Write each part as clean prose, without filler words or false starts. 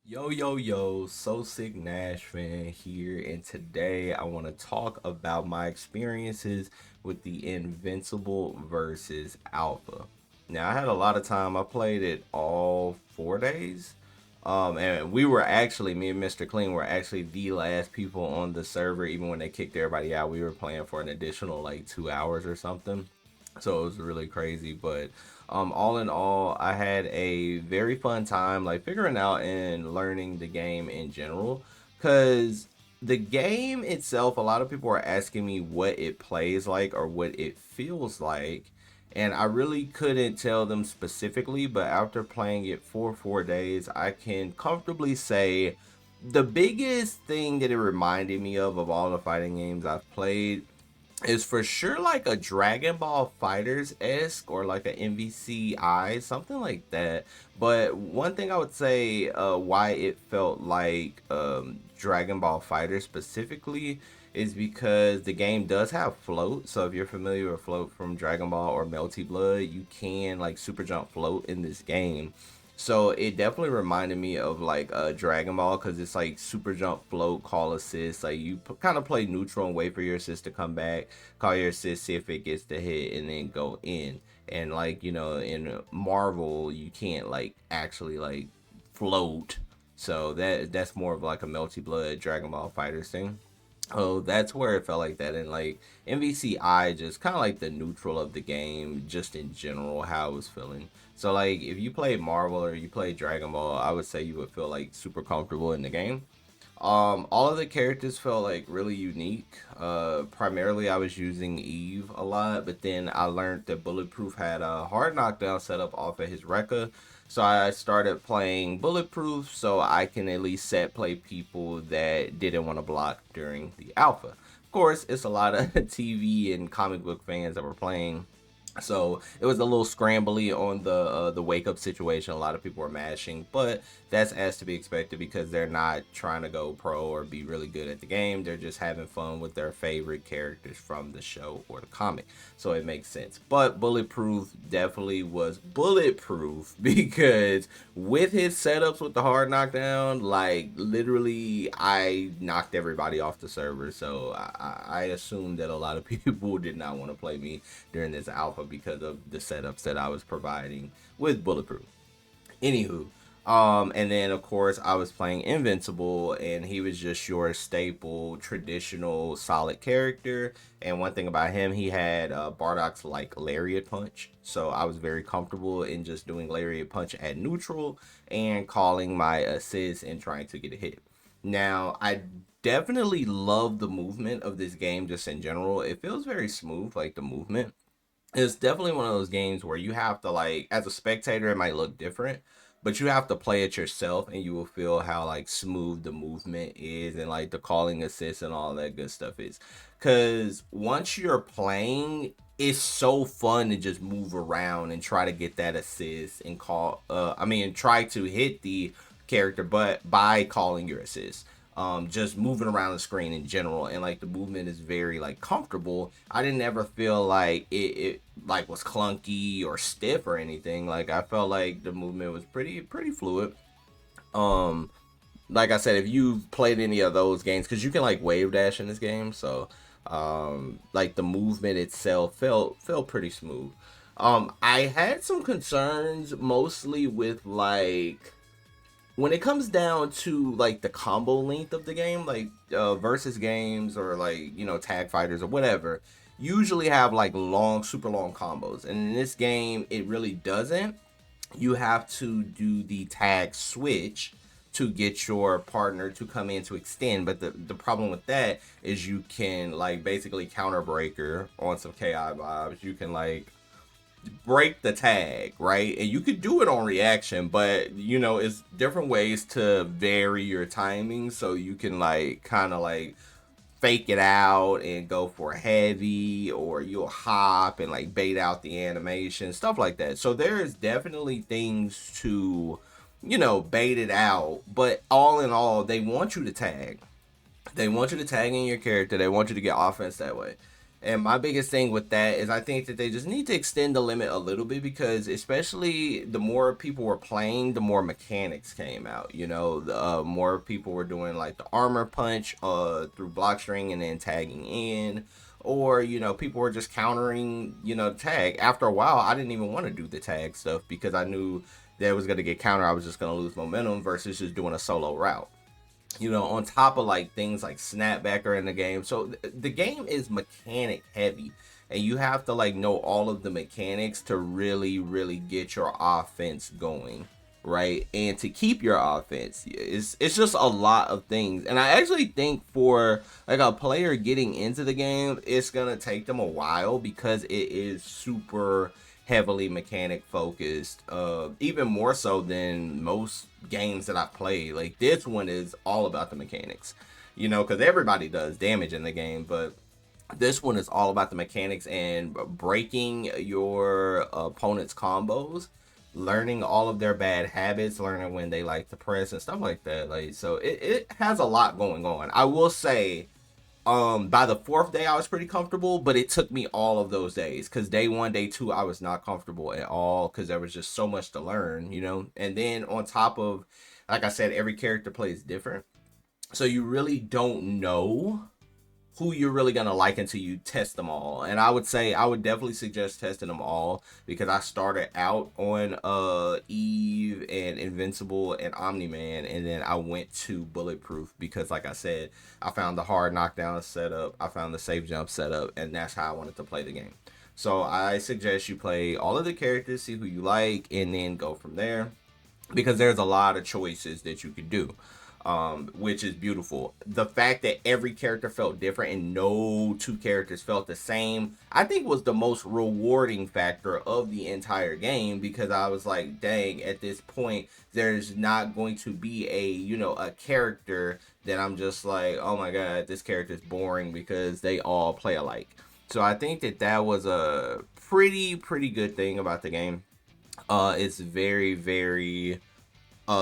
Yo, So Sick Nash fan here, and today I want to talk about my experiences with the Invincible versus Alpha. Now, I had a lot of time. I played it all 4 days. And we were actually, me and Mr. Clean were actually the last people on the server, even when they kicked everybody out. We were playing for an additional like 2 hours or something. So it was really crazy. But all in all, I had a very fun time like figuring out and learning the game in general. Because the game itself, a lot of people are asking me what it plays like or what it feels like. And I really couldn't tell them specifically, but after playing it for 4 days, I can comfortably say the biggest thing that it reminded me of all the fighting games I've played is for sure like a Dragon Ball Fighters esque or like an MVCI, something like that. But one thing I would say why it felt like Dragon Ball Fighters specifically is because the game does have float. So if you're familiar with float from Dragon Ball or Melty Blood, you can like super jump float in this game. So it definitely reminded me of like Dragon Ball because it's like super jump, float, call assist. Like you kind of play neutral and wait for your assist to come back, call your assist, see if it gets the hit, and then go in. And like in Marvel, you can't like actually like float. So that's more of like a Melty Blood Dragon Ball Fighters thing. Oh, that's where it felt like that. And like MVCI, just kind of like the neutral of the game, just in general, how it was feeling. So like if you play Marvel or you play Dragon Ball, I would say you would feel like super comfortable in the game. All of the characters felt like really unique. Primarily I was using Eve a lot, but then I learned that Bulletproof had a hard knockdown set up off of his Rekka. So I started playing Bulletproof so I can at least set play people that didn't want to block during the alpha. Of course, it's a lot of TV and comic book fans that were playing, so it was a little scrambly on the wake up situation. A lot of people were mashing, but that's as to be expected because they're not trying to go pro or be really good at the game. They're just having fun with their favorite characters from the show or the comic. So it makes sense. But Bulletproof definitely was bulletproof because with his setups with the hard knockdown, like literally, I knocked everybody off the server. So I assumed that a lot of people did not want to play me during this alpha because of the setups that I was providing with Bulletproof. Anywho, and then of course I was playing Invincible, and he was just your staple, traditional, solid character. And one thing about him, he had Bardock's like lariat punch, so I was very comfortable in just doing lariat punch at neutral and calling my assist and trying to get a hit. Now I definitely love the movement of this game just in general. It feels very smooth, like the movement. It's definitely one of those games where you have to like, as a spectator it might look different, but you have to play it yourself and you will feel how like smooth the movement is and like the calling assist and all that good stuff is. Because once you're playing, it's so fun to just move around and try to get that assist and try to hit the character but by calling your assist. Just moving around the screen in general, and like the movement is very like comfortable. I didn't ever feel like it like was clunky or stiff or anything. Like I felt like the movement was pretty fluid. um like I said, if you've played any of those games, because you can like wave dash in this game, so like the movement itself felt pretty smooth. I had some concerns mostly with like when it comes down to like the combo length of the game, like versus games or like tag fighters or whatever, usually have like long, super long combos, and in this game, it really doesn't. You have to do the tag switch to get your partner to come in to extend, but the problem with that is you can like basically counter breaker on some KI vibes. You can like break the tag, right? And you could do it on reaction, but it's different ways to vary your timing so you can like kind of like fake it out and go for heavy, or you'll hop and like bait out the animation, stuff like that. So there's definitely things to bait it out, but all in all, they want you to tag. They want you to tag in your character. They want you to get offense that way. And my biggest thing with that is I think that they just need to extend the limit a little bit, because especially the more people were playing, the more mechanics came out. You know, the more people were doing like the armor punch through block string and then tagging in. Or, you know, people were just countering, you know, tag. After a while, I didn't even want to do the tag stuff because I knew that it was going to get counter. I was just going to lose momentum versus just doing a solo route, you know, on top of like things like snapbacker in the game. So the game is mechanic heavy, and you have to like know all of the mechanics to really get your offense going, right? And to keep your offense, it's just a lot of things. And I actually think for like a player getting into the game, it's gonna take them a while because it is super heavily mechanic focused, even more so than most games that I've played. Like this one is all about the mechanics, you know, because everybody does damage in the game, but this one is all about the mechanics and breaking your opponent's combos, learning all of their bad habits, learning when they like to press and stuff like that. Like, so it has a lot going on. I will say, by the fourth day I was pretty comfortable, but it took me all of those days, because day one, day two, I was not comfortable at all because there was just so much to learn, you know. And then on top of, like I said, every character plays different, so you really don't know who you're really gonna like until you test them all. And I would say I would definitely suggest testing them all, because I started out on Eve and Invincible and Omni-Man, and then I went to Bulletproof because, like I said, I found the hard knockdown setup, I found the safe jump setup, and that's how I wanted to play the game. So I suggest you play all of the characters, see who you like, and then go from there, because there's a lot of choices that you could do, which is beautiful. The fact that every character felt different and no two characters felt the same, I think was the most rewarding factor of the entire game, because I was like, dang, at this point, there's not going to be a, you know, a character that I'm just like, oh my god, this character is boring because they all play alike. So I think that that was a pretty good thing about the game. It's very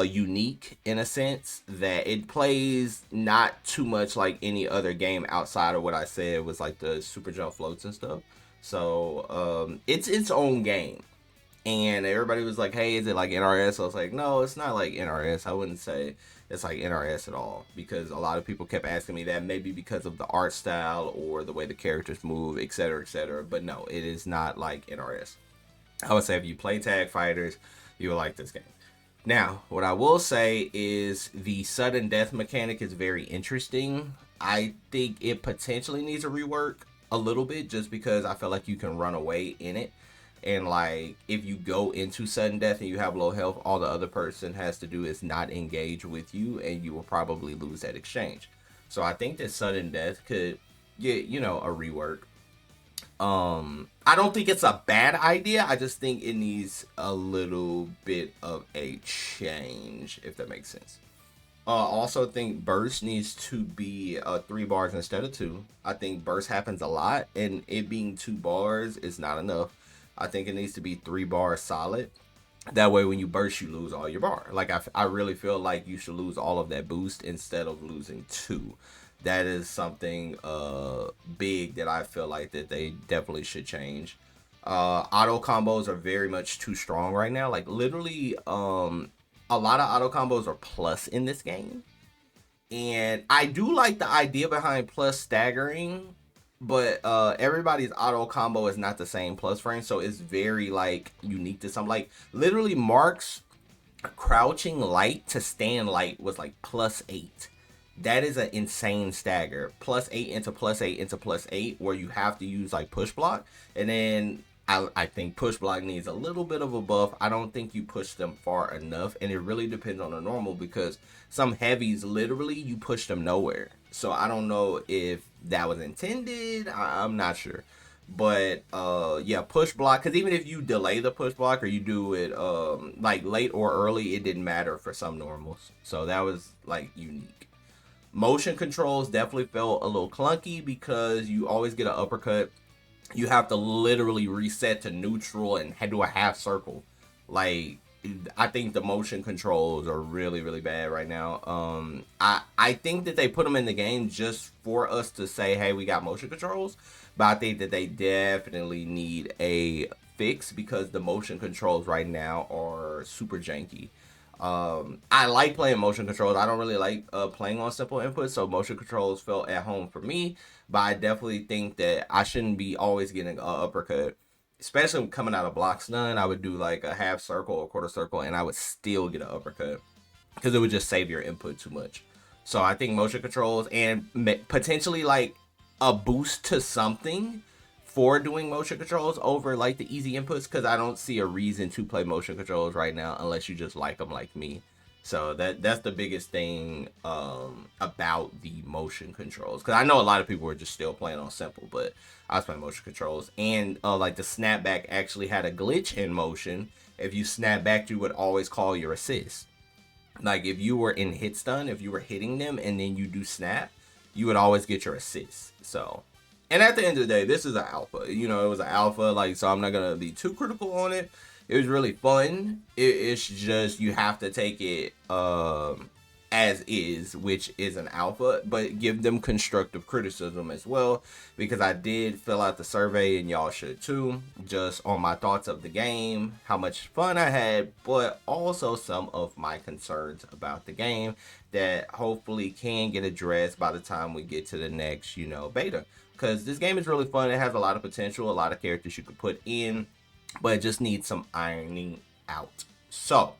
unique in a sense that it plays not too much like any other game outside of what I said was like the super jump floats and stuff. So it's its own game. And everybody was like, hey, is it like NRS? I was like, no, it's not like NRS. I wouldn't say it's like NRS at all, because a lot of people kept asking me that, maybe because of the art style or the way the characters move, etc., etc. But no, it is not like NRS. I would say if you play Tag Fighters, you will like this game. Now, what I will say is the sudden death mechanic is very interesting. I think it potentially needs a rework a little bit, just because I feel like you can run away in it. And like, if you go into sudden death and you have low health, all the other person has to do is not engage with you, and you will probably lose that exchange. So I think that sudden death could get, you know, a rework. I don't think it's a bad idea. I just think it needs a little bit of a change, if that makes sense. Also think burst needs to be 3 bars instead of two. I think burst happens a lot, and it being 2 bars is not enough. I think it needs to be 3 bars solid. That way, when you burst, you lose all your bar. Like, I really feel like you should lose all of that boost instead of losing two. That is something big that I feel like that they definitely should change. Auto combos are very much too strong right now. Like, literally, a lot of auto combos are plus in this game. And I do like the idea behind plus staggering, but everybody's auto combo is not the same plus frame, so it's very like unique to some. Like, literally, Mark's crouching light to stand light was like +8. That is an insane stagger. +8 into +8 into +8, where you have to use like push block. And then I think push block needs a little bit of a buff. I don't think you push them far enough, and it really depends on the normal, because some heavies, literally, you push them nowhere. So I don't know if that was intended. I'm not sure. But yeah, push block, because even if you delay the push block or you do it like late or early, it didn't matter for some normals. So that was like unique. Motion controls definitely felt a little clunky, because you always get an uppercut. You have to literally reset to neutral and do a half circle. Like, I think the motion controls are really, really bad right now. I think that they put them in the game just for us to say, hey, we got motion controls, but I think that they definitely need a fix because the motion controls right now are super janky. I like playing motion controls. I don't really like playing on simple inputs, so motion controls felt at home for me. But I definitely think that I shouldn't be always getting an uppercut, especially coming out of block stun. I would do like a half circle or quarter circle, and I would still get an uppercut because it would just save your input too much. So I think motion controls and potentially like a boost to something for doing motion controls over like the easy inputs, because I don't see a reason to play motion controls right now unless you just like them like me. So that's the biggest thing about the motion controls, because I know a lot of people were just still playing on simple, but I was playing motion controls. And like the snapback actually had a glitch in motion. If you snap back, you would always call your assist. Like if you were in hit stun, if you were hitting them and then you do snap, you would always get your assist. So, and at the end of the day, this is an alpha. You know, it was an alpha, like, so I'm not gonna be too critical on it. It was really fun. It's just you have to take it as is, which is an alpha, but give them constructive criticism as well, because I did fill out the survey and y'all should too, just on my thoughts of the game, how much fun I had, but also some of my concerns about the game that hopefully can get addressed by the time we get to the next, you know, beta. Because this game is really fun. It has a lot of potential, a lot of characters you could put in, but it just needs some ironing out. So,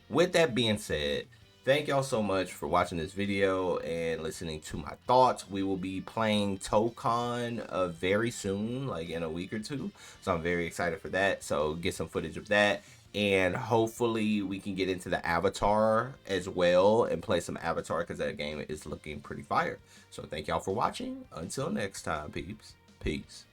with that being said, thank y'all so much for watching this video and listening to my thoughts. We will be playing Tokon very soon, like in a week or two. So I'm very excited for that. So get some footage of that. And hopefully we can get into the Avatar as well and play some Avatar, because that game is looking pretty fire. So thank y'all for watching. Until next time, peeps. Peace.